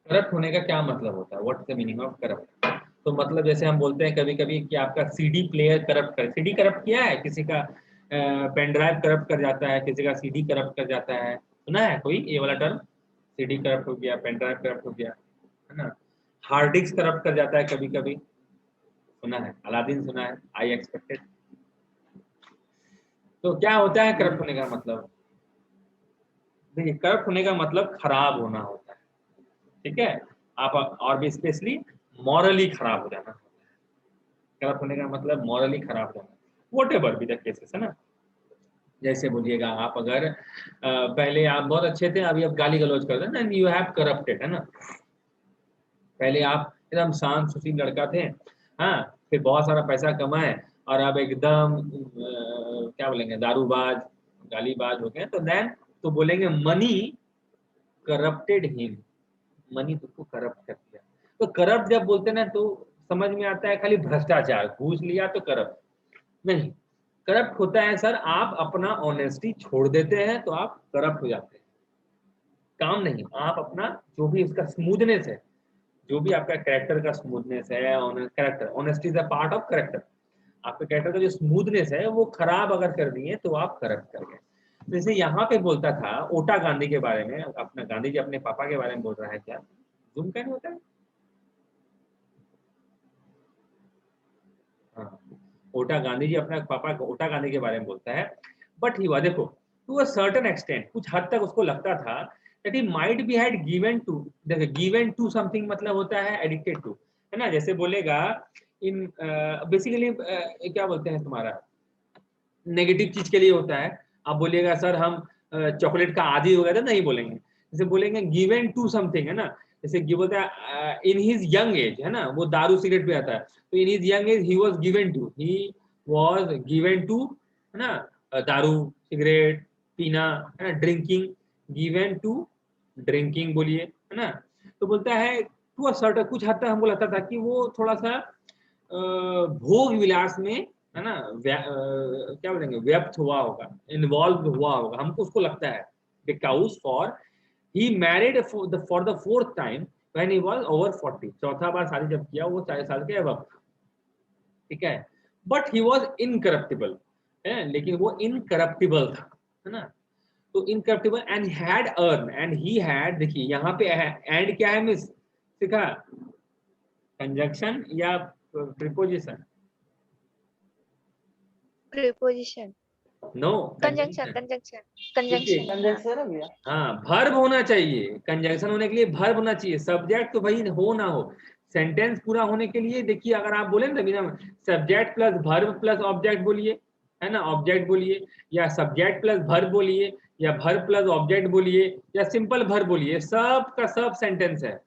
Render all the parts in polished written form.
Corrupt होने का क्या मतलब होता है? What is the meaning of corrupt? तो मतलब जैसे हम बोलते हैं कभी कभी कि आपका सीडी प्लेयर करप्ट कर, सीडी करप्ट किया है किसी का, पेन ड्राइव करप्ट कर जाता है, किसी का सीडी करप्ट कर जाता है, सुना है कोई ये वाला टर्म? सीडी करप्ट हो गया, पेन ड्राइव करप्ट हो गया, है ना। हार्ड डिस्क करप्ट कर जाता है कभी कभी, सुना है? अलादीन सुना है, आई एक्सपेक्टेड। तो क्या होता है करप्ट होने का मतलब? देखिए, करप्ट होने का मतलब खराब होना होता है, ठीक है। आप और भी स्पेशली मॉरली खराब हो जाना। करप्ट होने का मतलब मॉरली खराब हो जाना, what ever be the cases, है ना। जैसे बोलिएगा आप अगर पहले आप बहुत अच्छे थे, अभी आप गाली गलौज कर रहे हैं, यू हैव करप्टेड, है ना। पहले आप एकदम शांत सुशील लड़का थे, हाँ, फिर बहुत सारा पैसा कमाए और अब एकदम क्या बोलेंगे, दारूबाज, गालीबाज हो गए, तो देन तो बोलेंगे मनी करप्टेड हिम, मनी तुमको करप्ट कर दिया। तो करप्ट जब बोलते हैं ना तो समझ में आता है खाली भ्रष्टाचार, घूस लिया तो करप्ट नहीं। करप्ट होता है सर, आप अपना ऑनेस्टी छोड़ देते हैं तो आप करप्ट हो जाते हैं। काम नहीं, आप अपना जो भी उसका स्मूथनेस है, जो भी आपका कैरेक्टर का स्मूथनेस है, character honesty is a part of character, आपके कैरेक्टर का जो स्मूथनेस है वो खराब अगर कर दिए तो आप करप्ट कर गए। जैसे यहाँ पे बोलता था ओटा गांधी के बारे में, अपना गांधी जी अपने पापा के बारे में बोल रहा है, क्या जूम क्या नहीं होता है? हाँ, ओटा गांधी जी अपना पापा ओटा गांधी के बारे में बोलता है, बट ही हुआ देखो, टू अ सर्टेन एक्सटेंट, कुछ हद तक उसको लगता था that he might be had given to, देखो given to something मतलब होता है addicted to, है ना। जैसे बोलेगा इन बेसिकली क्या बोलते हैं तुम्हारा, नेगेटिव चीज के लिए होता है। आप बोलिएगा सर हम चॉकलेट का आदी हो गया था, नहीं बोलेंगे। जैसे बोलेंगे गिवन टू समथिंग, है ना। जैसे बोलता है इन हिज यंग एज, है ना, वो दारू सिगरेट पे आता है, तो in his young age he was given to, है ना, दारू सिगरेट पीना, है ना, ड्रिंकिंग, गिवन टू ड्रिंकिंग बोलिए, है ना। तो बोलता है टू अ सर्टेन, कुछ हद तक हमको लगता था कि वो थोड़ा सा भोग विलास में, है ना, क्या बोलेंगे, व्यक्त हुआ होगा, इन्वॉल्व हुआ होगा, हमको उसको लगता है। Because for he married for the fourth time when he was over 40, चौथा बार शादी जब किया वो 40 साल के अबव, ठीक है। बट ही वाज इनकरप्टिबल, है, लेकिन वो इनकरप्टिबल था, है ना। तो incorruptible and had earn, and he had, देखिए यहाँ पे एंड क्या है मिस, सिखा, कंजंक्शन या preposition? Preposition, no, conjunction, conjunction. Conjunction, देखिए, कंजंक्शन, हाँ। कंजंक्शन है भैया। हाँ, वर्ब होना चाहिए, कंजंक्शन होने के लिए वर्ब होना चाहिए, सब्जेक्ट तो भाई हो ना हो। सेंटेंस पूरा होने के लिए देखिए, अगर आप बोले ना बिना subject plus verb plus object बोलिए, है ना, ऑब्जेक्ट बोलिए, या सब्जेक्ट प्लस वर्ब बोलिए, या वर्ब प्लस ऑब्जेक्ट बोलिए, या सिंपल वर्ब बोलिए, सब का सब सेंटेंस है।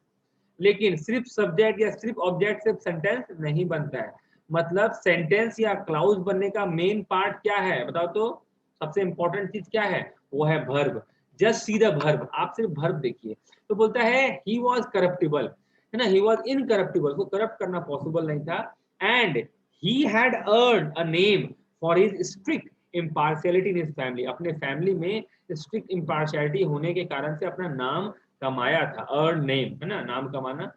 लेकिन सिर्फ सब्जेक्ट या सिर्फ ऑब्जेक्ट से सेंटेंस नहीं बनता है। मतलब सेंटेंस या क्लाउज बनने का मेन पार्ट क्या है बताओ तो? सबसे इंपॉर्टेंट चीज क्या है? वो है verb. Just see the verb, आप सिर्फ वर्ब देखिए। तो बोलता है ही वाज करप्टिबल, है ना, ही वाज इनकरप्टिबल, को करप्ट करना पॉसिबल नहीं था। And he had earn a name for his strict impartiality in his family, अपने फैमिली में स्ट्रिक्ट इम्पार्शियलिटी होने के कारण से अपना नाम कमाया था। अर्न नेम, है ना, नाम कमाना,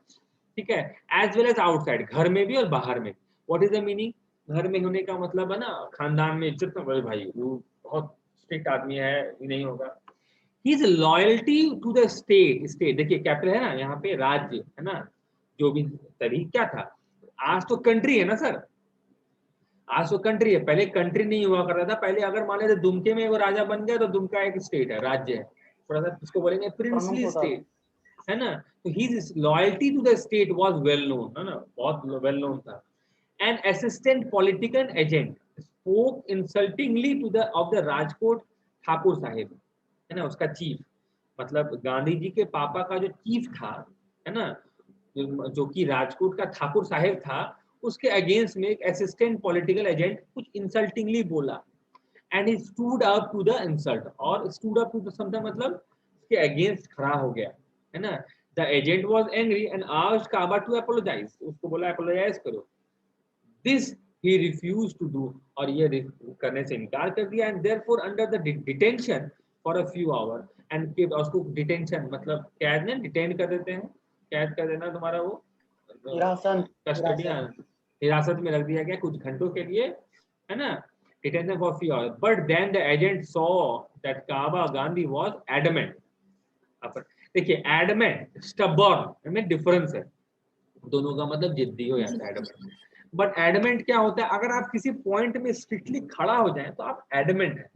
ठीक है। एज वेल एज आउटसाइड, घर में भी और बाहर में। What is the meaning? घर में होने का मतलब है ना, खानदान में इज्जत, बड़े भाई वो बहुत स्ट्रिक्ट आदमी है, नहीं होगा। His loyalty to the state, state देखिए कैपिटल है ना यहाँ पे, राज्य, है ना, जो भी तभी क्या था, आज तो कंट्री है ना सर, आज तो कंट्री है, पहले कंट्री नहीं हुआ करता था। पहले अगर मान लेते दुमके में वो राजा बन गया तो दुमका एक स्टेट है, राज्य है, थोड़ा सा इसको बोलेंगे प्रमुख प्रिंसली होता था। स्टेट, है ना। तो his loyalty to the state was well known, है ना, बहुत वेल नोन था। An assistant political agent spoke insultingly to the of the Rajkot Thakur Sahib, है ना, उसका चीफ, मतलब गांधी जी के पापा का जो चीफ था, है ना, जो कि राजकोट का ठाकुर साहिब था, उसके अगेंस्ट में एक असिस्टेंट पॉलिटिकल एजेंट कुछ इंसल्टिंगली बोला। And he stood up to the insult, और stood up to the something मतलब उसके अगेंस्ट खड़ा हो गया, है ना। The agent was angry and asked Kaba to apologize, उसको बोला अपोलोजाइज करो। This he refuse to do, और ये करने से इनकार कर दिया। And therefore under the detention for a few hour and keep, उसको डिटेंशन मतलब कैद में डिटेन कर देते हैं, कैद कर देना तुम्हारा वो कस्टडी हिरासत में रख दिया गया कुछ घंटों के लिए, है ना, detention for few hours. But then the agent saw that Kaba Gandhi was adamant. देखिए adamant, stubborn में डिफरेंस है, दोनों का मतलब जिद्दी हो जाता है adamant. बट एडमेंट क्या होता है, अगर आप किसी पॉइंट में स्ट्रिक्टली खड़ा हो जाए तो आप एडमेंट है,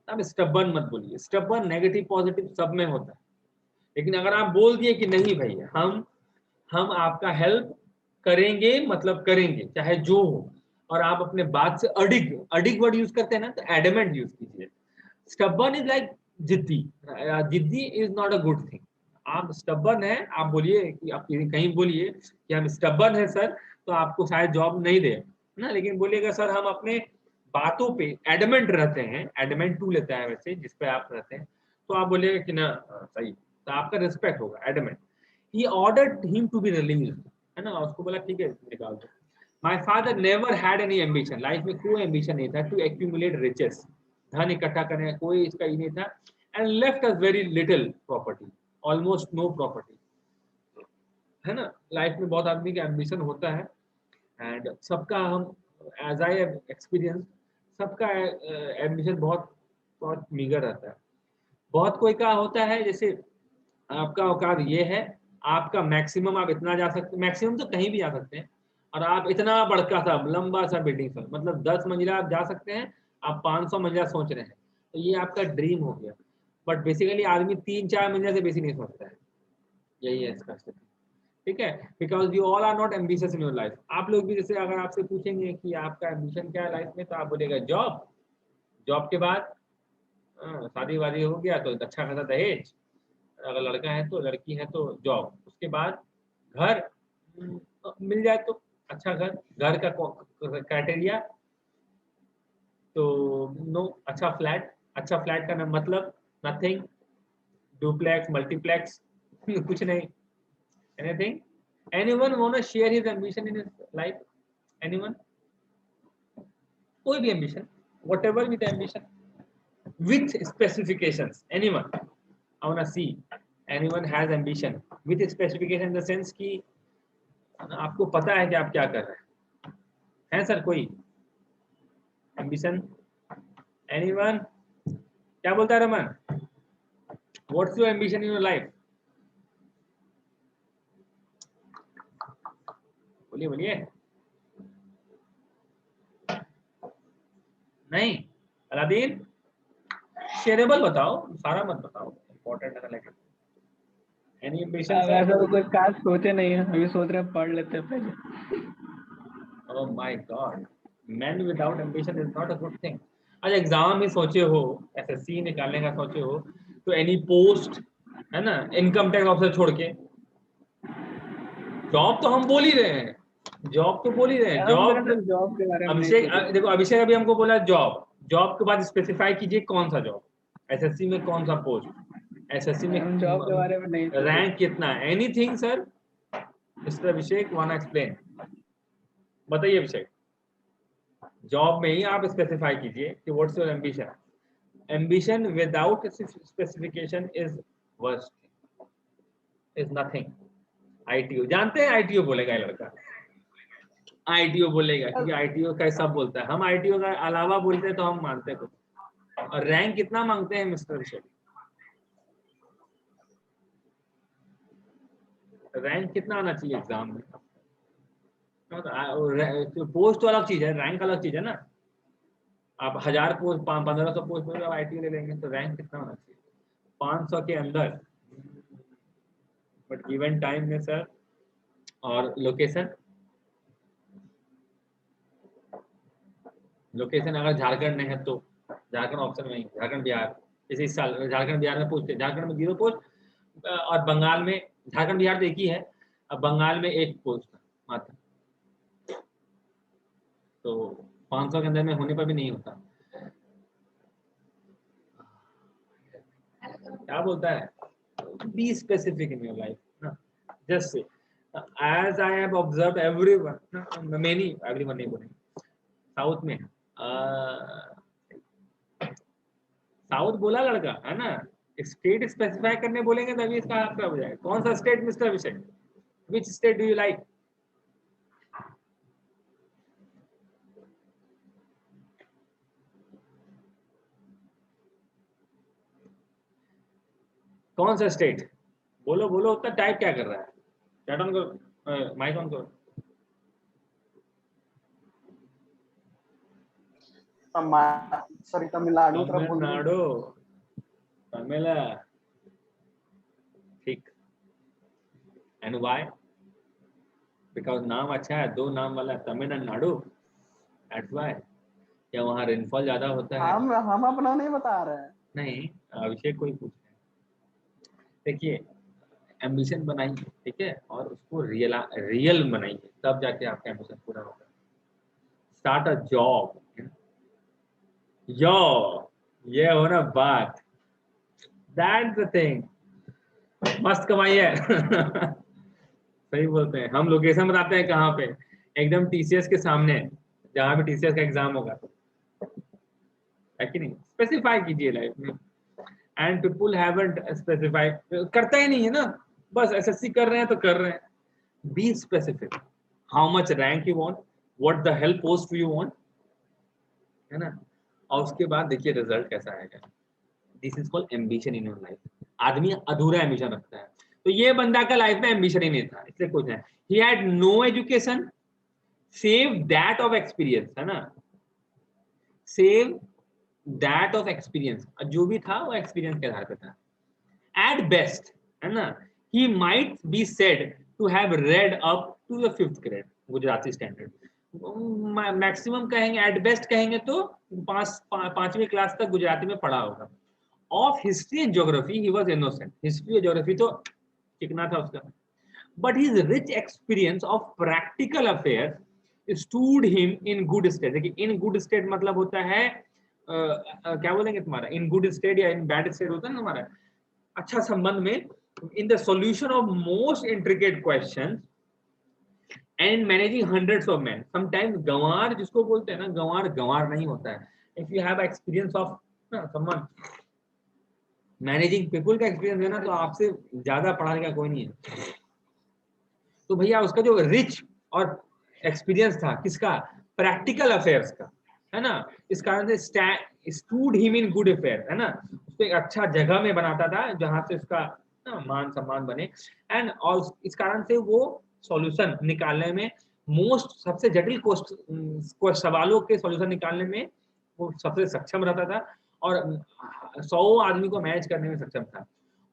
आप स्टबर्न मत बोलिए. स्टबर्न नेगेटिव पॉजिटिव सब में होता है, लेकिन अगर आप बोल दिए कि नहीं भैया हम आपका हेल्प करेंगे मतलब करेंगे चाहे जो हो, और आप अपने बात से अडिग वर्ड यूज करते हैं ना, तो एडमेंट यूज कीजिए. स्टबर्न इज लाइक जिद्दी. जिद्दी is not a good thing. आप स्टबर्न है, आप बोलिए कि आप कहीं बोलिए कि हम स्टबर्न है सर, तो आपको शायद जॉब नहीं दे ना, लेकिन बोलिएगा सर हम अपने बातों पे एडमेंट रहते हैं, एडमेंट टू लेता है वैसे जिस पे आप रहते हैं, तो आप बोलिएगा कि ना सही, तो आपका रिस्पेक्ट होगा, adamant. He ordered him to be relieved, है ना, उसको बोला ठीक है निकाल दो. My father never had any ambition, life में कोई एम्बिशन नहीं था टू एक्यूमुलेट रिचेस, धन इकट्ठा करने का कोई इसका ही नहीं था. And left us very little property, almost no property, है ना. लाइफ में बहुत आदमी का एम्बिशन होता है, एंड सबका हम एज आई हैव एक्सपीरियंस, सबका एम्बिशन बहुत बहुत मीगर रहता है. बहुत कोई का होता है जैसे आपका औकात ये है, आपका मैक्सिमम आप इतना जा सकते, मैक्सिमम तो कहीं भी जा सकते हैं, और आप इतना बड़का सा लंबा सा बिल्डिंग सा मतलब 10 मंजिला आप जा सकते हैं, आप 500 मंजिला सोच रहे हैं, तो ये आपका ड्रीम हो गया. बट बेसिकली आदमी 3-4 मंजिला से बेसी नहीं सोचता है, यही है इसका स्थिति. ठीक है, because you all are not ambitious in your life. आप लोग भी जैसे अगर आपसे पूछेंगे कि आपका एम्बिशन क्या है लाइफ में, तो आप बोलेगा जॉब, जॉब के बाद शादी वादी हो गया तो अच्छा खासा दहेज, अगर लड़का है तो, लड़की है तो जॉब, उसके बाद घर मिल जाए तो अच्छा घर, घर का क्राइटेरिया तो नो, अच्छा फ्लैट का मतलब नथिंग, डुप्लेक्स मल्टीप्लेक्स कुछ नहीं, anything. Anyone want to share his ambition in his life? Anyone? कोई भी ambition, whatever with ambition with specifications, anyone? I want to see anyone has ambition with specification in the sense कि आपको पता है कि आप क्या कर रहे हैं सर. कोई ambition? anyone? क्या बोलता है Raman? What's your ambition in your life? बोलिए बोलिए. नहीं? अलादीन शेयरेबल बताओ, सारा मत बताओ, इम्पोर्टेंट है लेकिन. Any ambition sir? वैसे तो कुछ खास सोचे नहीं है, अभी सोच रहे हैं पढ़ लेते हैं पहले. Oh my God, men without ambition is not a good thing. आज एग्जाम में सोचे हो, एसएससी निकालने का सोचे हो, तो एनी पोस्ट, है ना, इनकम टैक्स ऑफिसर छोड़ के, जॉब तो हम बोल ही रहे हैं, जॉब तो बोल ही रहे हैं. जॉब के बारे में अभिषेक देखो, अभिषेक अभी हमको बोला जॉब, जॉब के बाद स्पेसिफाई कीजिए कौन सा जॉब, एसएससी में कौन सा पोस्ट, एसएससी में जॉब के बारे में नहीं, रैंक कितना, एनीथिंग सर? मिस्टर अभिषेक वांट एक्सप्लेन, बताइए अभिषेक. जॉब में ही आप स्पेसिफाई कीजिए कि what's your ambition. Ambition without specification is worst, is nothing. ITO जानते हैं, आईटीओ बोलेगा ये लड़का, आईटीओ बोलेगा क्योंकि आईटीओ का सब बोलता है. हम आईटीओ का अलावा बोलते हैं तो हम मानते हैं कुछ. और रैंक कितना मांगते हैं मिस्टर अभिषेक? रैंक कितना आना चाहिए एग्जाम में? पोस्ट तो अलग चीज है, रैंक अलग चीज है ना. आप 1000 पोस्ट 1500 पोस्ट में आईटी ले लेंगे तो रैंक कितना होना चाहिए? 500 के अंदर. बट गिवन टाइम में सर, और लोकेशन, लोकेशन अगर झारखंड में है तो झारखंड ऑप्शन में, झारखंड बिहार, जैसे इस साल झारखंड बिहार में पूछते, झारखंड में 0 पोस्ट, और बंगाल में, झारखंड बिहार तो एक ही है, अब बंगाल में 1 पोस्ट मात्र, तो 500 के अंदर में होने पर भी नहीं होता. क्या बोलता है? Be specific in your life ना. Just say as I have observed everyone, many, everyone नहीं बोलेंगे, साउथ में साउथ बोला लड़का है ना, स्टेट स्पेसिफाई करने बोलेंगे तभी इसका हाथ खराब हो जाएगा। कौन सा state mister Abhishek, which state do you like? कौन सा स्टेट? बोलो बोलो, उतना टाइप क्या कर रहा है? चैट ऑन करो, माइक ऑन करो। सॉरी तमिलनाडु तरफ बोल दो। तमिलनाडु, तमिला, ठीक। And why? बिकॉज नाम अच्छा है, दो नाम वाला तमिलनाडु, दैट्स व्हाई। क्या वहाँ रेनफॉल ज्यादा होता है? हम अपना नहीं बता रहे हैं। नहीं, अभिषेक कोई पूछ रहे हैं। देखिए, एम्बिशन बनाइए, ठीक है, और उसको रियल बनाइए, तब जाके आपका एम्बिशन पूरा होगा। स्टार्ट अ जॉब, यो, ये हो ना बात, दैट्स द थिंग। मस्त कमाइए। सही बोलते हैं। हम लोकेशन बताते हैं कहाँ पे, एकदम टीसीएस के सामने, जहाँ पे टीसीएस का एग्जाम होगा, है कि नहीं? स्पेसिफाई कीजिए लाइफ में। एंड पीपल हैवंट स्पेसिफाई, करता ही नहीं है ना, बस एसएससी कर रहे हैं तो कर रहे हैं। Be specific, how much rank you want, what the hell post you want, है ना? और उसके बाद देखिए रिजल्ट कैसा आएगा। This is called ambition in your life. आदमी अधूरा एम्बिशन रखता है, तो ये बंदा का लाइफ में एम्बिशन ही नहीं था, इसलिए कुछ है। He had no education, save that of experience, है ना, सेव दैट ऑफ एक्सपीरियंस, जो भी था वो एक्सपीरियंस के आधार पे था। एट बेस्ट, है ना, he might be said to have read up to the 5th grade Gujarati standard. Maximum कहेंगे, एट बेस्ट कहेंगे तो 5वीं क्लास तक गुजराती में पढ़ा होगा। Of history and geography he was innocent, history और ज्योग्राफी तो चिकना था उसका। But his rich experience of practical affairs stood him in good state. देखिए, इन गुड स्टेट मतलब होता है क्या बोलेंगे तुम्हारा, इन गुड स्टेट या इन बैड स्टेट होता है ना हमारा, अच्छा संबंध में, in the solution of most intricate question and managing hundreds of man. Sometimes गंवार जिसको बोलते हैं ना, गंवार गंवार नहीं होता है। If you have experience of someone managing people का एक्सपीरियंस है ना, तो आपसे ज्यादा पढ़ा लिखा कोई नहीं है। तो भैया उसका जो रिच और एक्सपीरियंस था किसका, प्रैक्टिकल अफेयर्स का, है ना, इस कारण से stood him in good affair, है ना, उसको एक अच्छा जगह में बनाता था जहां से उसका मान सम्मान बने। एंड और इस कारण से वो सॉल्यूशन निकालने में, मोस्ट सबसे जटिल सवालों के सॉल्यूशन निकालने में वो सबसे सक्षम रहता था, और 100 आदमी को मैनेज करने में सक्षम था।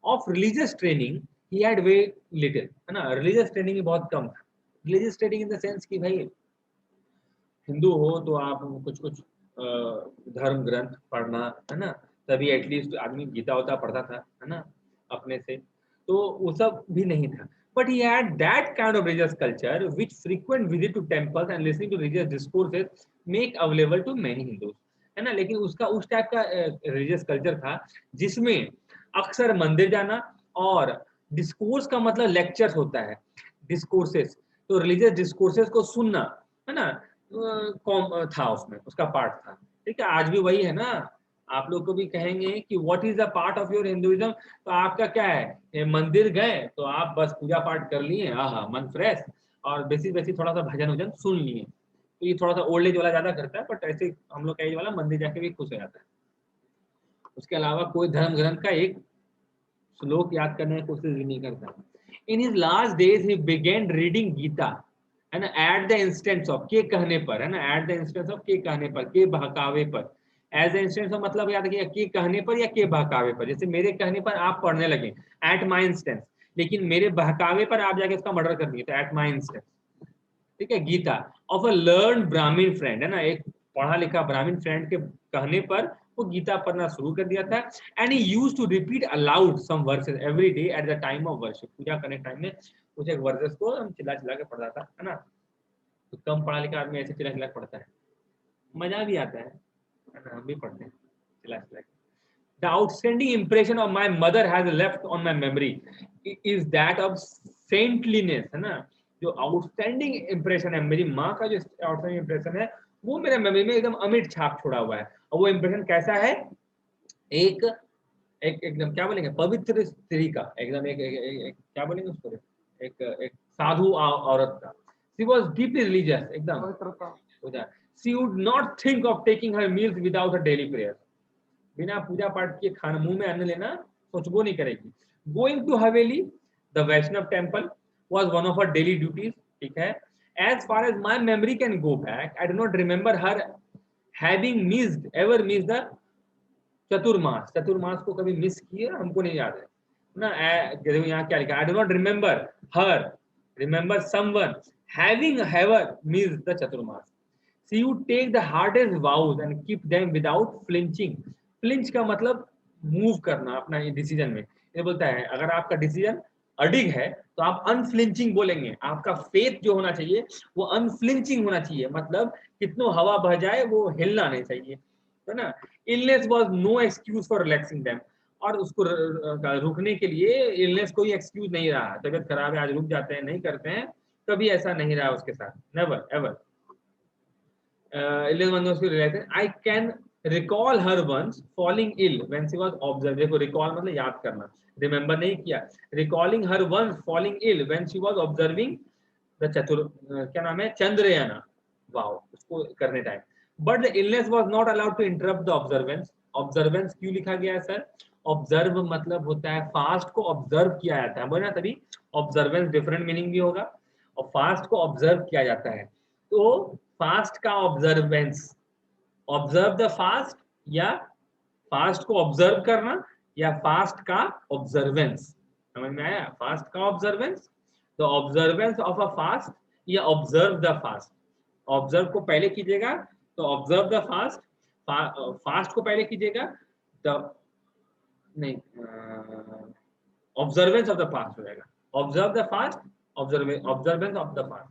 Of religious training he had way little, है ना, रिलीजियस ट्रेनिंग ही बहुत कम था। Religious training in the sense कि भाई हिंदू हो तो आप कुछ कुछ धर्म ग्रंथ पढ़ना, है ना, तभी एटलीस्ट आदमी गीता होता पढ़ता था, है ना, अपने से, तो वो सब भी नहीं था। But he had that kind of religious culture which frequent visit to temples and listening to religious discourses make available to many Hindus, है ना। लेकिन उसका उस टाइप का रिलीजियस कल्चर था जिसमें अक्सर मंदिर जाना, और डिस्कोर्स का मतलब लेक्चर्स होता है, डिस्कोर्सेस, तो रिलीजियस डिस्कोर्सेस को सुनना, है ना, था उसमें, उसका पार्ट था। ठीक है, आज भी वही है ना। आप लोग को भी कहेंगे कि what is the part of your Hinduism, तो आपका क्या है, मंदिर गए तो आप बस पूजा पाठ कर लिए, हाँ मन फ्रेश, और बेसिक बेसिक थोड़ा सा भजन वजन सुन लिए। तो ये थोड़ा सा ओल्ड एज वाला ज्यादा करता है, बट ऐसे हम लोग का एज वाला मंदिर जाके भी खुश हो जाता है। उसके अलावा कोई धर्म ग्रंथ का एक श्लोक याद करने की कोशिश भी नहीं करता। In his last days he began reading Gita, है ना, एट द इंस्टेंस ऑफ, के कहने पर, है ना, एट द इंस्टेंस ऑफ, के कहने पर, के बहकावे पर। एज द इंस्टेंस ऑफ मतलब याद रखिएगा, के कहने पर या के बहकावे पर। जैसे मेरे कहने पर आप पढ़ने लगे, एट माई इंस्टेंस, लेकिन मेरे बहकावे पर आप जाके उसका मर्डर कर दिए, तो एट माई इंस्टेंस। ठीक है, Gita of a learn Brahmin friend, है ना, एक पढ़ा लिखा ब्राह्मीण फ्रेंड के कहने पर वो गीता पढ़ना शुरू कर दिया था। And he used to repeat aloud some verses every day at the time of worship. पूजा करने टाइम में कुछ एक वर्सेस को हम चिल्ला चिल्ला के पढ़ता था, है ना। तो कम पढ़ा लिखा आदमी ऐसे चिल्ला चिल्ला के पढ़ता है, मजा भी आता है ना, हम भी पढ़ते हैं चिल्ला चिल्ला के। The outstanding impression of my mother has left on my memory is that of saintliness, है ना। जो आउटस्टैंडिंग इंप्रेशन है मेरी माँ का, जो आउटस्टैंडिंग इंप्रेशन है वो मेरे मेमोरी में एकदम अमिट छाप छोड़ा हुआ है। और वो इंप्रेशन कैसा है, एक एक एकदम क्या बोलेंगे पवित्र स्त्री का एकदम एक क्या बोलेंगे उसको एक साधु औरत का। शी वॉज डीपली रिलीजियस एकदम पवित्रता। She would not think of taking her meals without a daily prayer. बिना पूजा पाठ के खाना मुंह में अन्न लेना सोचबो नहीं करेगी। Going to haveli the Vaishnav temple was one of her daily duties. ठीक है। As far as my memory can go back I do not remember her having missed ever miss the Chaturmas. Chaturmas को कभी मिस किए हमको नहीं याद है ना। यहाँ क्या लिखा, I do not remember her remember someone having ever miss the Chaturmas. She would take the hardest vows and keep them without flinching. Flinch का मतलब मूव करना अपना डिसीजन में। ये बोलता है अगर आपका डिसीजन अडिग है तो आप अनफ्लिंचिंग बोलेंगे। आपका फेथ जो होना चाहिए वो अनफ्लिंचिंग होना चाहिए, मतलब कितनों हवा बह जाए वो हिलना नहीं चाहिए, है ना। Illness was no excuse for relaxing them. और उसको रुकने के लिए इलनेस कोई एक्सक्यूज नहीं रहा। तबियत खराब है आज रुक जाते हैं, नहीं करते हैं, कभी ऐसा नहीं रहा उसके साथ, never ever. I can recall her once falling ill when she was observed. देखो recall मतलब याद करना, remember नहीं किया। Recalling her once falling ill when she was observing the क्या नाम है चंद्रयाना। वाओ, उसको करने time. But the illness was not allowed to interrupt the observance. Observance क्यों लिखा गया है सर? Observe मतलब होता है फास्ट को ऑब्जर्व किया जाता है, बोला तभी ऑब्जर्वेंस डिफरेंट मीनिंग भी होगा। और फास्ट को ऑब्जर्व किया जाता है, तो फास्ट का ऑब्जर्वेंस, ऑब्जर्व द फास्ट या फास्ट को ऑब्जर्व करना या फास्ट का ऑब्जर्वेंस। समझ में आया? फास्ट का observance, the observance of a fast या ऑब्जर्व द फास्ट। ऑब्जर्व को पहले कीजिएगा तो ऑब्जर्व द फास्ट, फास्ट को पहले कीजिएगा द नहीं ऑब्जर्वेंस ऑफ द फास्ट हो जाएगा। Observe the fast, observance of the fast.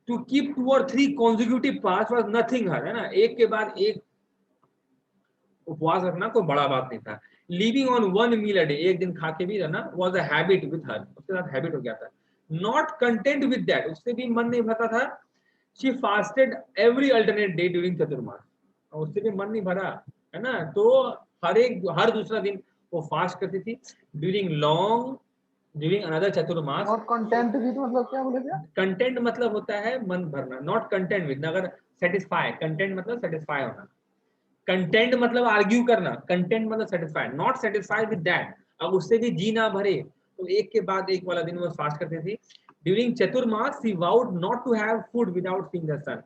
To keep 2 or 3 consecutive fast was nothing her, है ना, एक के बाद एक उपवास रखना कोई बड़ा बात नहीं था। Living on 1 meal a day, एक दिन खा के भी रहना was a habit with her, उसके साथ हैबिट हो गया था। नॉट कंटेंट विद दैट, उससे भी मन नहीं भरता था। She fasted every alternate day during Chaturmas, उससे भी मन नहीं भरा, है ना, तो हर दूसरा दिन वो फास्ट करती थी। During another Chaturmas. और कंटेंट भी तो मतलब क्या बोले क्या? कंटेंट मतलब होता है मन भरना, नॉट कंटेंट विद। अगर सेटिस्फाई, कंटेंट मतलब सेटिस्फाई होना, कंटेंट मतलब आर्ग्यू करना, कंटेंट मतलब satisfy, not satisfied with that. अब उससे भी जी ना भरे तो एक के बाद एक वाला दिन वो फास्ट करती थी। During Chaturmas she vowed not to have food without seeing the sun,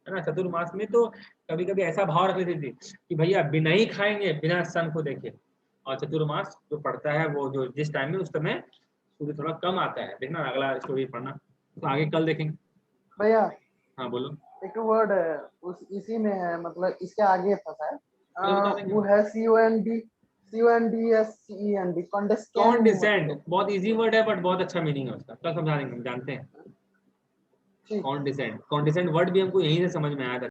है ना। चतुर्मास में तो कभी कभी ऐसा भाव रख लेती थी कि भैया बिना ही खाएंगे बिना सन को देखे। और चतुर्मास जो पढ़ता है वो जो जिस टाइम में उस समय सूर्य थोड़ा कम आता है, देखना अगला स्टोरी पढ़ना, तो आगे कल देखेंगे। भैया हाँ बोलो। एक वर्ड है उस इसी में है, मतलब इसके आगे था चलो बता शायद, देंगे। वो है CONDSCEND, कॉन्डिसेंड, बहुत इजी वर्ड है बट बहुत अच्छा मीनिंग है उसका, कल समझा देंगे, हम जानते हैं। ठीक। कॉन्डिसेंड, कॉन्डिसेंड वर्ड भी हमको यहीं से समझ में आया था।